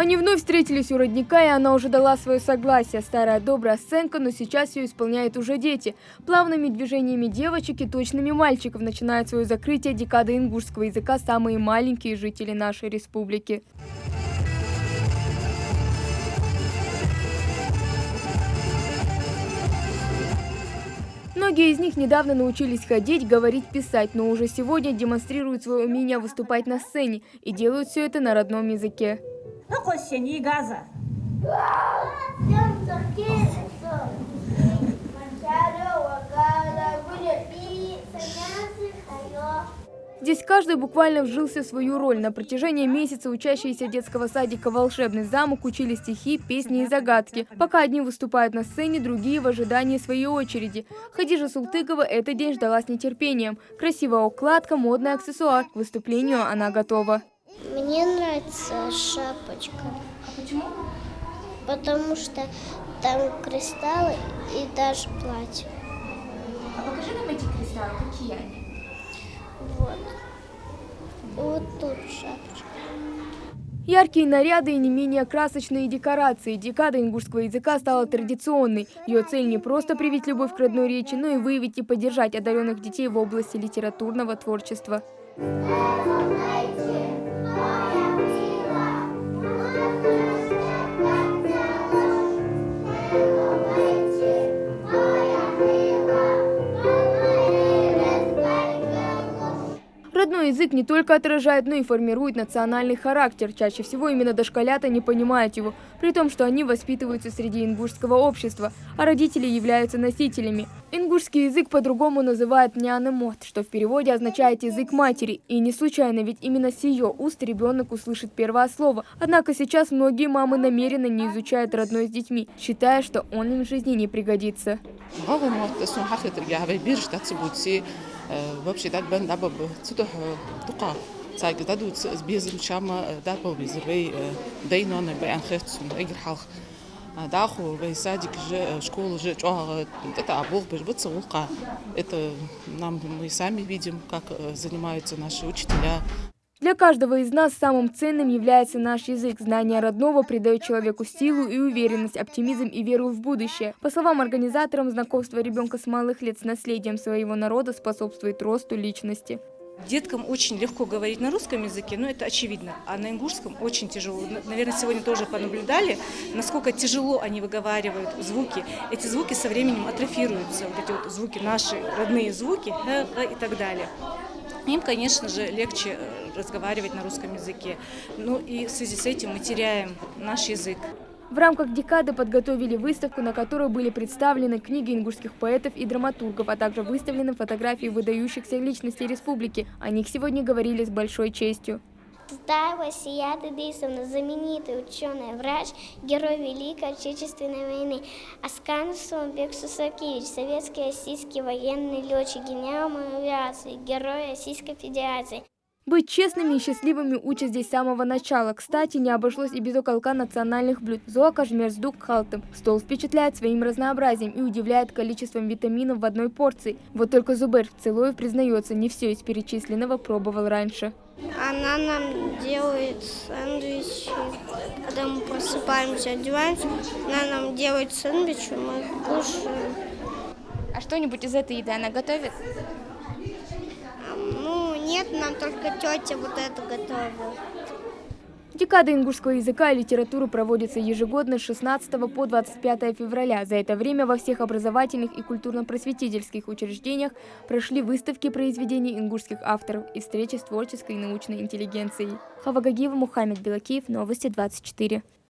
Они вновь встретились у родника, и она уже дала свое согласие. Старая добрая сценка, но сейчас ее исполняют уже дети. Плавными движениями девочек и точными мальчиков начинают свое закрытие декады ингушского языка самые маленькие жители нашей республики. Многие из них недавно научились ходить, говорить, писать, но уже сегодня демонстрируют свое умение выступать на сцене и делают все это на родном языке. Здесь каждый буквально вжился в свою роль. На протяжении месяца учащиеся детского садика «Волшебный замок» учили стихи, песни и загадки. Пока одни выступают на сцене, другие в ожидании своей очереди. Хадижа Султыкова этот день ждала с нетерпением. Красивая укладка, модный аксессуар. К выступлению она готова. Мне нравится шапочка. А почему? Потому что там кристаллы и даже платье. А покажи нам эти кристаллы, какие они? Вот. Вот тут шапочка. Яркие наряды и не менее красочные декорации. Декада ингушского языка стала традиционной. Ее цель не просто привить любовь к родной речи, но и выявить и поддержать одаренных детей в области литературного творчества. Родной язык не только отражает, но и формирует национальный характер. Чаще всего именно дошколята не понимают его, при том, что они воспитываются среди ингушского общества, а родители являются носителями. Ингушский язык по-другому называют «нянемот», что в переводе означает «язык матери». И не случайно, ведь именно с ее уст ребенок услышит первое слово. Однако сейчас многие мамы намеренно не изучают родной с детьми, считая, что он им в жизни не пригодится. Вообще, так бен дабы цудох тука цайг даду безим шама дабы безрей дейно на бянхетсун игр халх даху бейсадик же школу же чого это обух бежбыцулка. Это нам мы сами видим, как занимаются наши учителя. Для каждого из нас самым ценным является наш язык. Знание родного придает человеку силу и уверенность, оптимизм и веру в будущее. По словам организаторов, знакомство ребенка с малых лет с наследием своего народа способствует росту личности. Деткам очень легко говорить на русском языке, но это очевидно, а на ингушском очень тяжело. Наверное, сегодня тоже понаблюдали, насколько тяжело они выговаривают звуки. Эти звуки со временем атрофируются, вот эти вот звуки, наши родные звуки и так далее. Им, конечно же, легче разговаривать на русском языке. Ну и в связи с этим мы теряем наш язык. В рамках декады подготовили выставку, на которой были представлены книги ингушских поэтов и драматургов, а также выставлены фотографии выдающихся личностей республики. О них сегодня говорили с большой честью. Здаева Сияда Дисовна, знаменитый ученый, врач, герой Великой Отечественной войны. Асканов Сомбек Сусакевич, советский российский военный летчик, генерал авиации, герой Российской Федерации. Быть честными и счастливыми учат здесь с самого начала. Кстати, не обошлось и без уголка национальных блюд. Зоокажмерздук халтым. Стол впечатляет своим разнообразием и удивляет количеством витаминов в одной порции. Вот только Зубер Целуев признается, не все из перечисленного пробовал раньше. Она нам делает сэндвичи. Когда мы просыпаемся, одеваемся, она нам делает сэндвичи, мы их кушаем. А что-нибудь из этой еды она готовит? Нет, нам только тетя вот это готовила. Декада ингушского языка и литературы проводится ежегодно с 16 по 25 февраля. За это время во всех образовательных и культурно-просветительских учреждениях прошли выставки произведений ингушских авторов и встречи с творческой и научной интеллигенцией. Хава Гагиева, Мухаммед Белакиев, Новости 24.